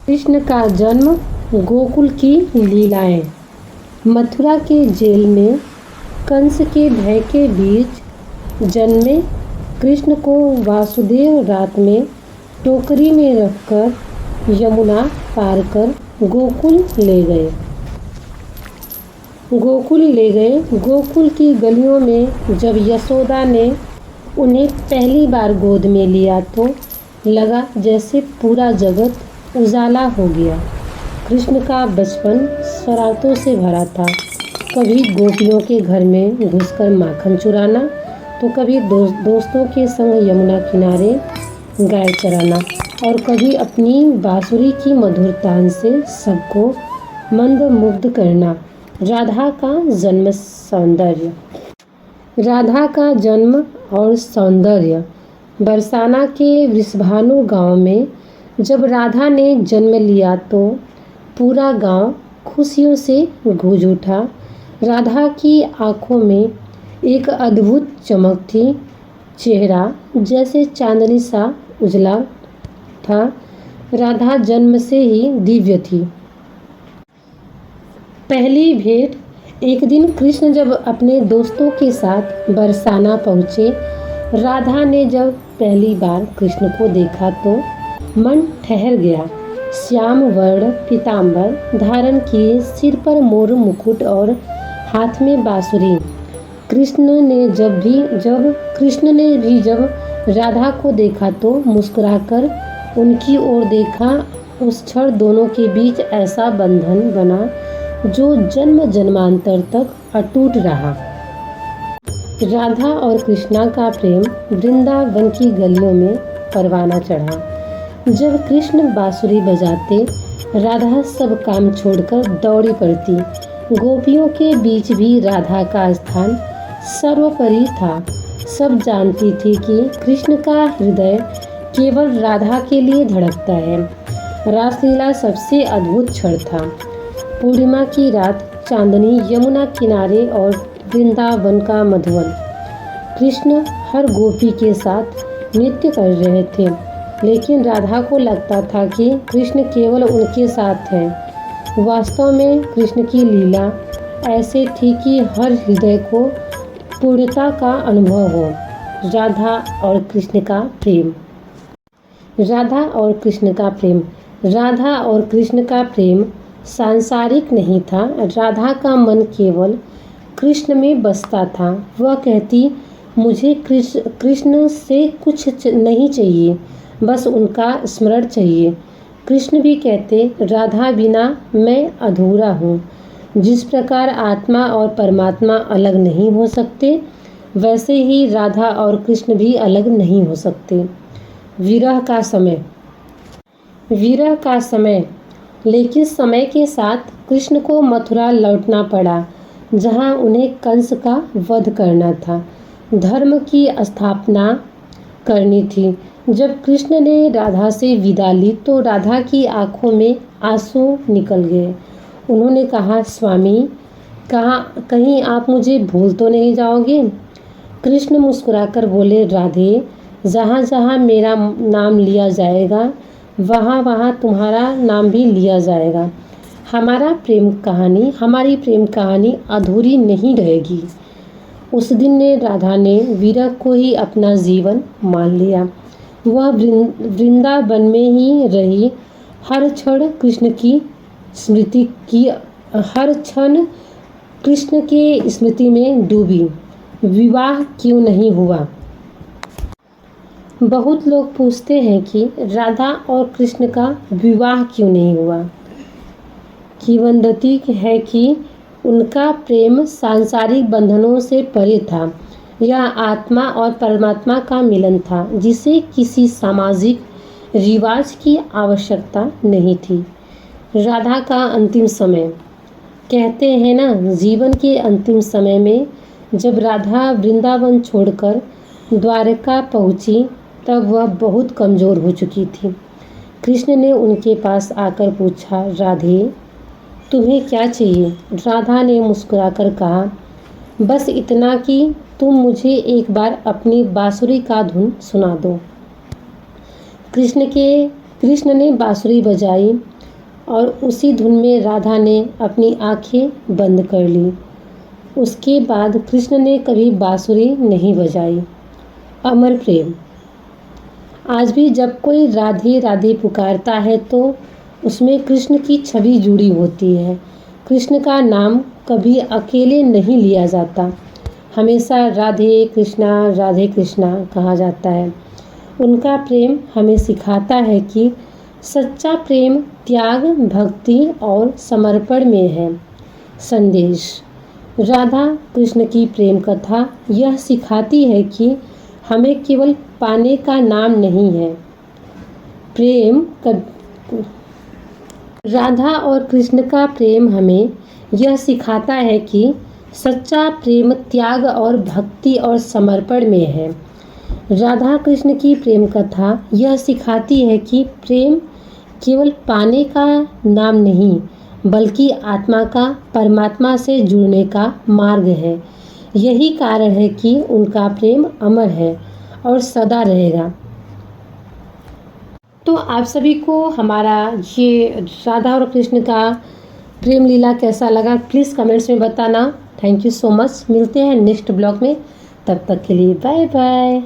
कृष्ण का जन्म, गोकुल की लीलाएं। मथुरा के जेल में कंस के भय के बीच जन्मे कृष्ण को वासुदेव रात में टोकरी में रखकर यमुना पार कर गोकुल ले गए। गोकुल की गलियों में जब यशोदा ने उन्हें पहली बार गोद में लिया तो लगा जैसे पूरा जगत उजाला हो गया। कृष्ण का बचपन शरारतों से भरा था। कभी गोपियों के घर में घुसकर माखन चुराना, तो कभी दोस्तों के संग यमुना किनारे गाय चराना, और कभी अपनी बांसुरी की मधुर तान से सबको मंत्रमुग्ध करना। राधा का जन्म और सौंदर्य। बरसाना के वृषभानु गांव में जब राधा ने जन्म लिया तो पूरा गांव खुशियों से गूंज उठा। राधा की आंखों में एक अद्भुत चमक थी। चेहरा जैसे चांदनी सा उजला था। राधा जन्म से ही दिव्य थी। पहली भेंट। एक दिन कृष्ण जब अपने दोस्तों के साथ बरसाना पहुँचे, राधा ने जब पहली बार कृष्ण को देखा तो मन ठहर गया। श्याम वर्ण पीतांबर धारण किए, सिर पर मोर मुकुट और हाथ में बांसुरी। कृष्ण ने भी जब राधा को देखा तो मुस्कुराकर उनकी ओर देखा। उस क्षण दोनों के बीच ऐसा बंधन बना जो जन्म जन्मांतर तक अटूट रहा। राधा और कृष्णा का प्रेम वृंदावन की गलियों में परवाना चढ़ा। जब कृष्ण बांसुरी बजाते, राधा सब काम छोड़कर दौड़ी पड़ती। गोपियों के बीच भी राधा का स्थान सर्वोपरि था। सब जानती थी कि कृष्ण का हृदय केवल राधा के लिए धड़कता है। रासलीला सबसे अद्भुत क्षण था। पूर्णिमा की रात, चांदनी, यमुना किनारे और वृंदावन का मधुवन। कृष्ण हर गोपी के साथ नृत्य कर रहे थे, लेकिन राधा को लगता था कि कृष्ण केवल उनके साथ हैं। वास्तव में कृष्ण की लीला ऐसे थी कि हर हृदय को पूर्णता का अनुभव हो। राधा और कृष्ण का प्रेम। राधा और कृष्ण का प्रेम सांसारिक नहीं था। राधा का मन केवल कृष्ण में बसता था। वह कहती, मुझे कृष्ण से कुछ नहीं चाहिए, बस उनका स्मरण चाहिए। कृष्ण भी कहते, राधा बिना मैं अधूरा हूँ। जिस प्रकार आत्मा और परमात्मा अलग नहीं हो सकते, वैसे ही राधा और कृष्ण भी अलग नहीं हो सकते। विरह का समय। लेकिन समय के साथ कृष्ण को मथुरा लौटना पड़ा, जहाँ उन्हें कंस का वध करना था, धर्म की स्थापना करनी थी। जब कृष्ण ने राधा से विदा ली तो राधा की आंखों में आंसू निकल गए। उन्होंने कहा, स्वामी, कहीं आप मुझे भूल तो नहीं जाओगे? कृष्ण मुस्कुराकर बोले, राधे, जहाँ जहाँ मेरा नाम लिया जाएगा, वहाँ वहाँ तुम्हारा नाम भी लिया जाएगा। हमारी प्रेम कहानी अधूरी नहीं रहेगी। उस दिन ने राधा ने विरह को ही अपना जीवन मान लिया। वह वृंदावन में ही रही, हर क्षण कृष्ण के स्मृति में डूबी। विवाह क्यों नहीं हुआ? बहुत लोग पूछते हैं कि राधा और कृष्ण का विवाह क्यों नहीं हुआ। किंवदंती है कि उनका प्रेम सांसारिक बंधनों से परे था। यह आत्मा और परमात्मा का मिलन था, जिसे किसी सामाजिक रिवाज की आवश्यकता नहीं थी। राधा का अंतिम समय। कहते हैं ना, जीवन के अंतिम समय में जब राधा वृंदावन छोड़कर द्वारका पहुंची, तब वह बहुत कमज़ोर हो चुकी थी। कृष्ण ने उनके पास आकर पूछा, राधे, तुम्हें क्या चाहिए? राधा ने मुस्कुराकर कहा, बस इतना कि तुम मुझे एक बार अपनी बांसुरी का धुन सुना दो। कृष्ण ने बांसुरी बजाई। और उसी धुन में राधा ने अपनी आंखें बंद कर ली। उसके बाद कृष्ण ने कभी बांसुरी नहीं बजाई। अमर प्रेम। आज भी जब कोई राधे राधे पुकारता है तो उसमें कृष्ण की छवि जुड़ी होती है। कृष्ण का नाम कभी अकेले नहीं लिया जाता, हमेशा राधे कृष्णा कहा जाता है। उनका प्रेम हमें सिखाता है कि सच्चा प्रेम त्याग, भक्ति और समर्पण में है। संदेश। राधा कृष्ण की प्रेम कथा यह सिखाती है कि हमें केवल पाने का नाम नहीं है प्रेम। राधा और कृष्ण का प्रेम हमें यह सिखाता है कि सच्चा प्रेम त्याग और भक्ति और समर्पण में है। राधा कृष्ण की प्रेम कथा यह सिखाती है कि प्रेम केवल पाने का नाम नहीं, बल्कि आत्मा का परमात्मा से जुड़ने का मार्ग है। यही कारण है कि उनका प्रेम अमर है और सदा रहेगा। तो आप सभी को हमारा ये राधा और कृष्ण का प्रेम लीला कैसा लगा, प्लीज़ कमेंट्स में बताना। Thank you so much. मिलते हैं नेक्स्ट ब्लॉग में, तब तक के लिए बाय बाय।